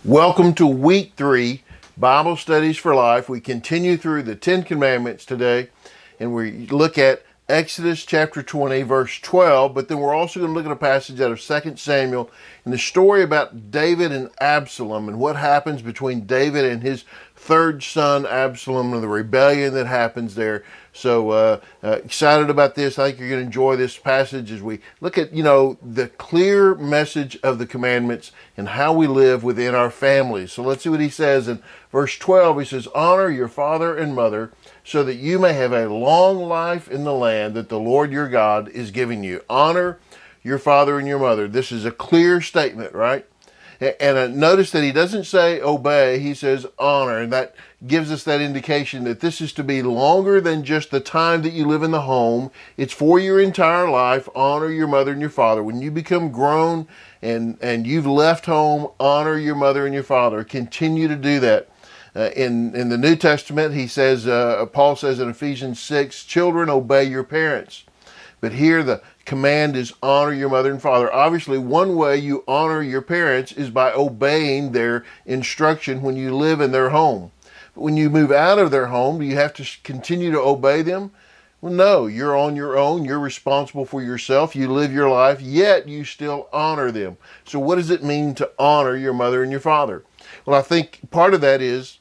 Welcome to week 3, Bible Studies for Life. We continue through the 10 Commandments today, and we look at Exodus chapter 20, verse 12, but then we're also going to look at a passage out of 2 Samuel and the story about David and Absalom and what happens between David and his third son, Absalom, and the rebellion that happens there. So excited about this. I think you're going to enjoy this passage as we look at, the clear message of the commandments and how we live within our families. So let's see what he says in verse 12. He says, "Honor your father and mother, so that you may have a long life in the land that the Lord your God is giving you." Honor your father and your mother. This is a clear statement, right? And notice that he doesn't say obey, he says honor. And that gives us that indication that this is to be longer than just the time that you live in the home. It's for your entire life. Honor your mother and your father. When you become grown and you've left home, honor your mother and your father. Continue to do that. In the New Testament, he says, Paul says in Ephesians 6, "Children, obey your parents." But here the command is honor your mother and father. Obviously, one way you honor your parents is by obeying their instruction when you live in their home. But when you move out of their home, do you have to continue to obey them? Well, no, you're on your own. You're responsible for yourself. You live your life, yet you still honor them. So what does it mean to honor your mother and your father? Well, I think part of that is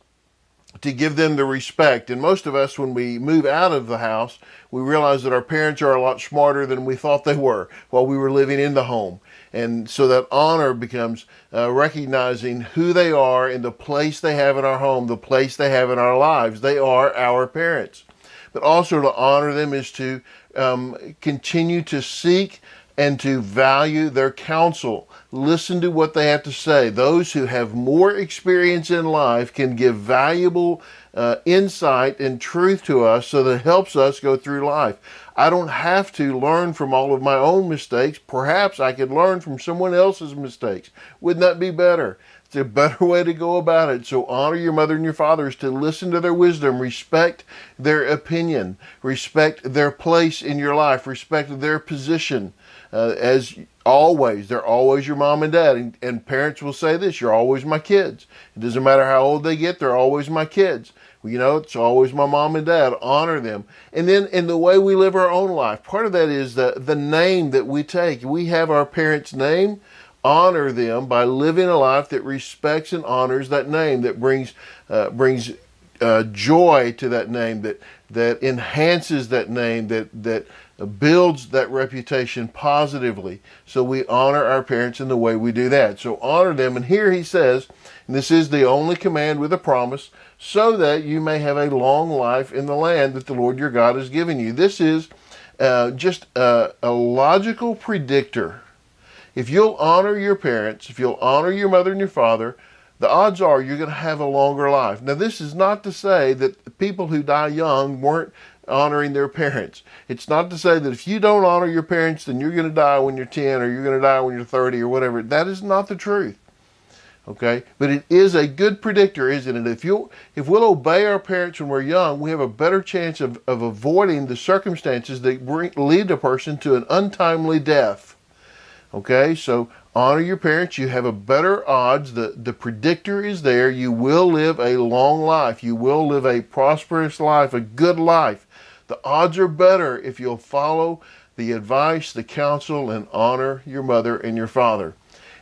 to give them the respect. And most of us, when we move out of the house, we realize that our parents are a lot smarter than we thought they were while we were living in the home. And so that honor becomes recognizing who they are and the place they have in our home, the place they have in our lives. They are our parents. But also to honor them is to continue to seek and to value their counsel. Listen to what they have to say. Those who have more experience in life can give valuable insight and truth to us, so that it helps us go through life. I don't have to learn from all of my own mistakes. Perhaps I could learn from someone else's mistakes. Wouldn't that be better? It's a better way to go about it. So honor your mother and your father is to listen to their wisdom, respect their opinion, respect their place in your life, respect their position. As always, they're always your mom and dad. And parents will say this: you're always my kids. It doesn't matter how old they get, they're always my kids. Well, it's always my mom and dad. Honor them. And then in the way we live our own life, part of that is the name that we take. We have our parents' name. Honor them by living a life that respects and honors that name, that brings joy to that name, that enhances that name, that builds that reputation positively. So we honor our parents in the way we do that. So honor them. And here he says, and this is the only command with a promise, so that you may have a long life in the land that the Lord your God is giving you. This is just a logical predictor. If you'll honor your parents, if you'll honor your mother and your father, the odds are you're going to have a longer life. Now, this is not to say that people who die young weren't honoring their parents. It's not to say that if you don't honor your parents, then you're going to die when you're 10 or you're going to die when you're 30 or whatever. That is not the truth. Okay? But it is a good predictor, isn't it? If we'll obey our parents when we're young, we have a better chance of avoiding the circumstances that lead a person to an untimely death. Okay, so honor your parents. You have a better odds. The predictor is there. You will live a long life. You will live a prosperous life, a good life. The odds are better if you'll follow the advice, the counsel, and honor your mother and your father.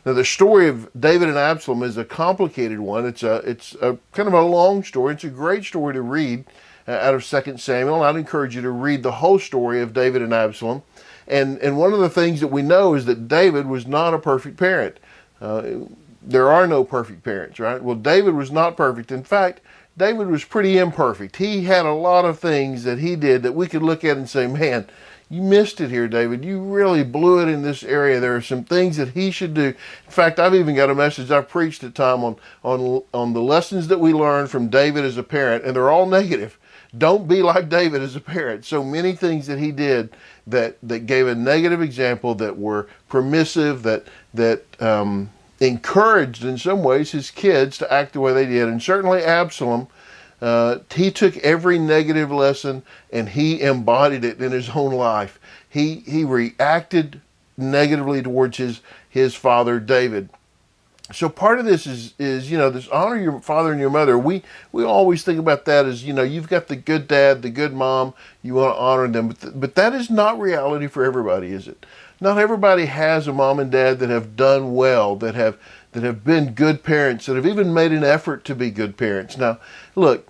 Now, the story of David and Absalom is a complicated one. It's a kind of a long story. It's a great story to read out of 2 Samuel. I'd encourage you to read the whole story of David and Absalom. And one of the things that we know is that David was not a perfect parent. There are no perfect parents, right? Well, David was not perfect. In fact, David was pretty imperfect. He had a lot of things that he did that we could look at and say, man, you missed it here, David. You really blew it in this area. There are some things that he should do. In fact, I've even got a message I've preached at time on the lessons that we learned from David as a parent, and they're all negative. Don't be like David as a parent. So many things that he did that gave a negative example, that were permissive, that encouraged in some ways his kids to act the way they did. And certainly Absalom, he took every negative lesson and he embodied it in his own life. He reacted negatively towards his father David. So part of this is this honor your father and your mother. We always think about that as, you've got the good dad, the good mom, you want to honor them, but that is not reality for everybody, is it? Not everybody has a mom and dad that have done well, that have been good parents, that have even made an effort to be good parents. Now, look,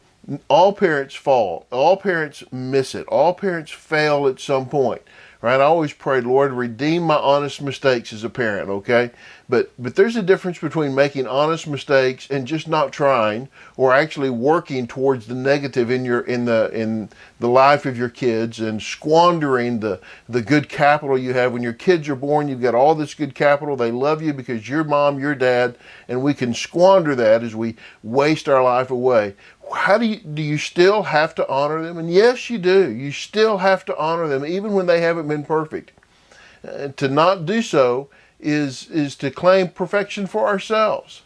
all parents fall. All parents miss it. All parents fail at some point. Right? I always pray, Lord, redeem my honest mistakes as a parent, okay? But there's a difference between making honest mistakes and just not trying, or actually working towards the negative in the life of your kids, and squandering the good capital you have. When your kids are born, you've got all this good capital. They love you because you're mom, you're dad, and we can squander that as we waste our life away. How do you still have to honor them? And yes, you do. You still have to honor them even when they haven't been perfect. To not do so is to claim perfection for ourselves,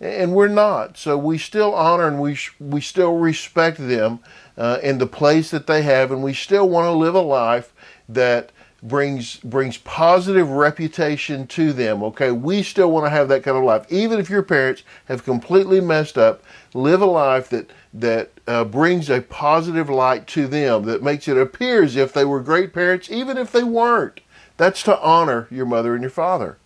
and we're not. So we still honor and we still respect them in the place that they have, and we still want to live a life that brings positive reputation to them. Okay, we still want to have that kind of life, even if your parents have completely messed up. Live a life that brings a positive light to them, that makes it appear as if they were great parents, even if they weren't. That's to honor your mother and your father.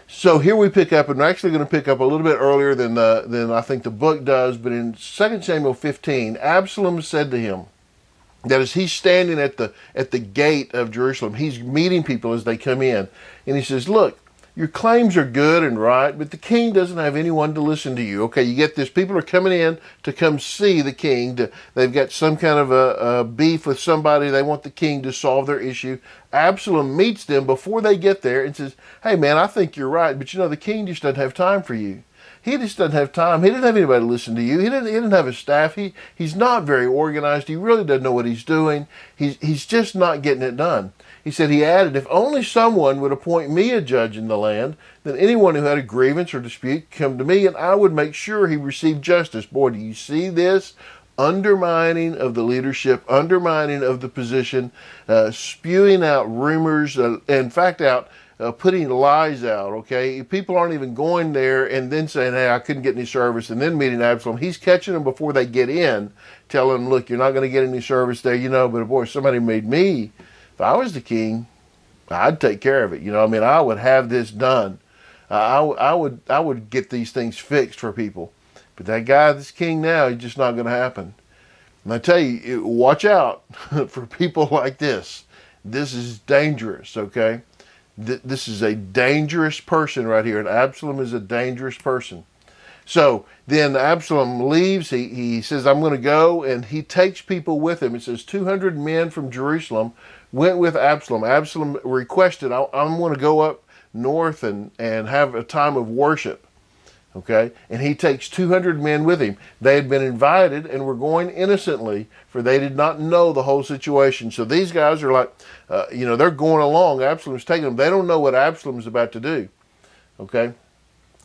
So here we pick up, and we're actually going to pick up a little bit earlier than I think the book does, but in 2 Samuel 15, Absalom said to him, that as he's standing at the gate of Jerusalem, he's meeting people as they come in, and he says, look, your claims are good and right, but the king doesn't have anyone to listen to you. Okay, you get this. People are coming in to come see the king. They've got some kind of a beef with somebody. They want the king to solve their issue. Absalom meets them before they get there and says, hey man, I think you're right, but the king just doesn't have time for you. He just doesn't have time. He didn't have anybody to listen to you. He didn't have a staff. He's not very organized. He really doesn't know what he's doing. He's just not getting it done. He said, he added, if only someone would appoint me a judge in the land, then anyone who had a grievance or dispute come to me, and I would make sure he received justice. Boy, do you see this? Undermining of the leadership, undermining of the position, spewing out rumors, in fact, putting lies out, okay? People aren't even going there and then saying, hey, I couldn't get any service, and then meeting Absalom. He's catching them before they get in, telling them, look, you're not going to get any service there, but boy, if somebody made me, if I was the king, I'd take care of it. I would have this done. I would get these things fixed for people. But that guy that's king now, it's just not going to happen. And I tell you, watch out for people like this. This is dangerous, okay? This is a dangerous person right here, and Absalom is a dangerous person. So then Absalom leaves. He says, I'm going to go, and he takes people with him. It says 200 men from Jerusalem went with Absalom. Absalom requested, I'm going to go up north and have a time of worship. Okay? And he takes 200 men with him. They had been invited and were going innocently, for they did not know the whole situation. So these guys are like, they're going along. Absalom's taking them. They don't know what Absalom's about to do. Okay?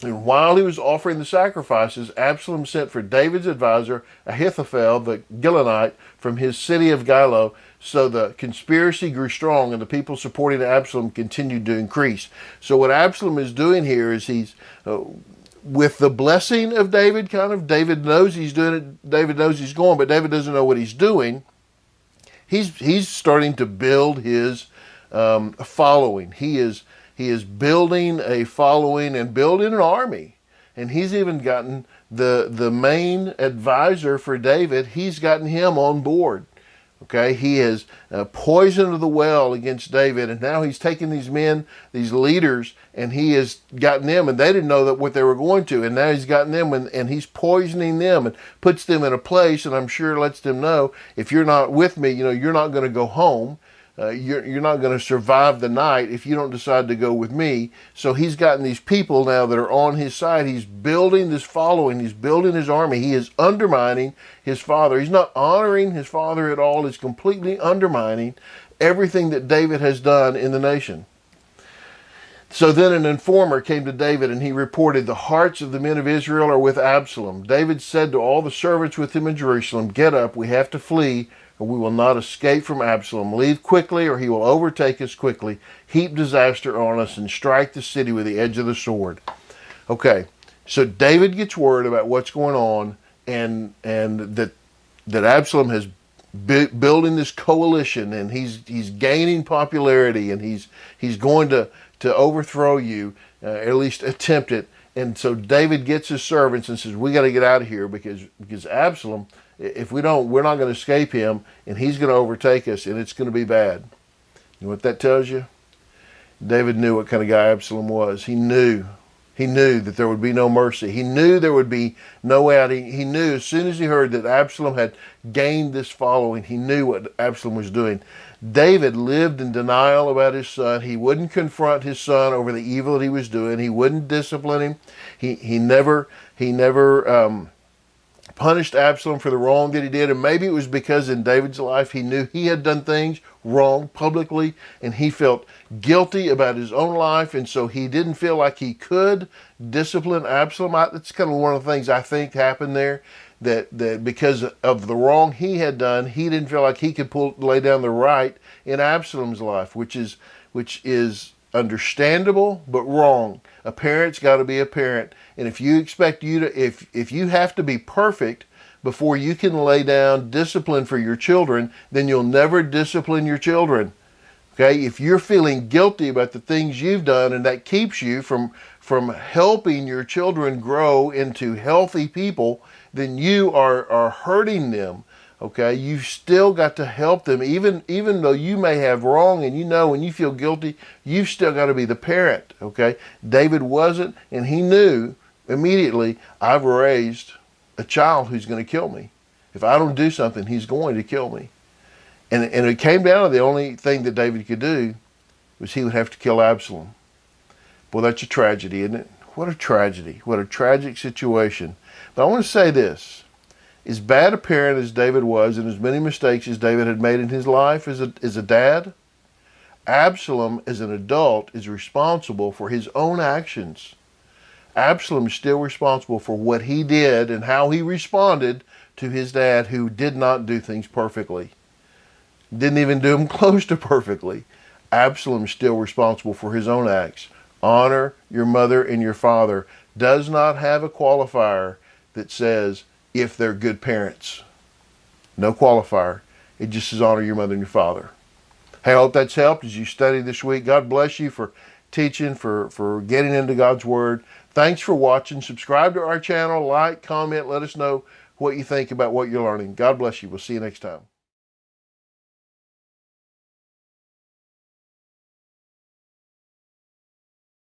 And while he was offering the sacrifices, Absalom sent for David's advisor, Ahithophel, the Gilonite, from his city of Gilo. So the conspiracy grew strong, and the people supporting Absalom continued to increase. So what Absalom is doing here is he's, with the blessing of David, David knows he's doing it, David knows he's going, but David doesn't know what he's doing. He's starting to build his following. He is building a following and building an army. And he's even gotten the main advisor for David, he's gotten him on board. Okay, he has poisoned the well against David, and now he's taken these men, these leaders, and he has gotten them, and they didn't know that what they were going to, and now he's gotten them, and he's poisoning them and puts them in a place, and I'm sure lets them know, if you're not with me, you're not going to go home. You're not going to survive the night if you don't decide to go with me. So he's gotten these people now that are on his side. He's building this following. He's building his army. He is undermining his father. He's not honoring his father at all. He's completely undermining everything that David has done in the nation. So then an informer came to David, and he reported, the hearts of the men of Israel are with Absalom. David said to all the servants with him in Jerusalem, get up, we have to flee, or we will not escape from Absalom. Leave quickly, or he will overtake us quickly, heap disaster on us, and strike the city with the edge of the sword. Okay, so David gets word about what's going on, and that Absalom has building this coalition, and he's gaining popularity, and he's going to overthrow you, at least attempt it. And so David gets his servants and says, "We got to get out of here because Absalom, if we don't, we're not going to escape him, and he's going to overtake us, and it's going to be bad." You know what that tells you? David knew what kind of guy Absalom was. He knew that there would be no mercy. He knew there would be no way out. He knew as soon as he heard that Absalom had gained this following, he knew what Absalom was doing. David lived in denial about his son. He wouldn't confront his son over the evil that he was doing. He wouldn't discipline him. He never punished Absalom for the wrong that he did. And maybe it was because in David's life he knew he had done things wrong publicly, and he felt guilty about his own life, and so he didn't feel like he could discipline Absalom. That's kind of one of the things I think happened there, that because of the wrong he had done, he didn't feel like he could lay down the right in Absalom's life, which is understandable but wrong. A parent's got to be a parent, and if you expect if you have to be perfect before you can lay down discipline for your children, then you'll never discipline your children. Okay, if you're feeling guilty about the things you've done, and that keeps you from helping your children grow into healthy people, then you are hurting them. Okay, you've still got to help them, even though you may have wrong, and when you feel guilty, you've still got to be the parent. Okay, David wasn't, and he knew immediately, I've raised a child who's going to kill me. If I don't do something, he's going to kill me. And it came down to the only thing that David could do was he would have to kill Absalom. Boy, that's a tragedy, isn't it? What a tragedy. What a tragic situation. But I want to say this. As bad a parent as David was, and as many mistakes as David had made in his life as a dad, Absalom as an adult is responsible for his own actions. Absalom is still responsible for what he did and how he responded to his dad, who did not do things perfectly. Didn't even do them close to perfectly. Absalom is still responsible for his own acts. Honor your mother and your father does not have a qualifier that says if they're good parents. No qualifier. It just says honor your mother and your father. Hey, I hope that's helped as you study this week. God bless you for teaching, for getting into God's Word. Thanks for watching. Subscribe to our channel, like, comment, let us know what you think about what you're learning. God bless you. We'll see you next time.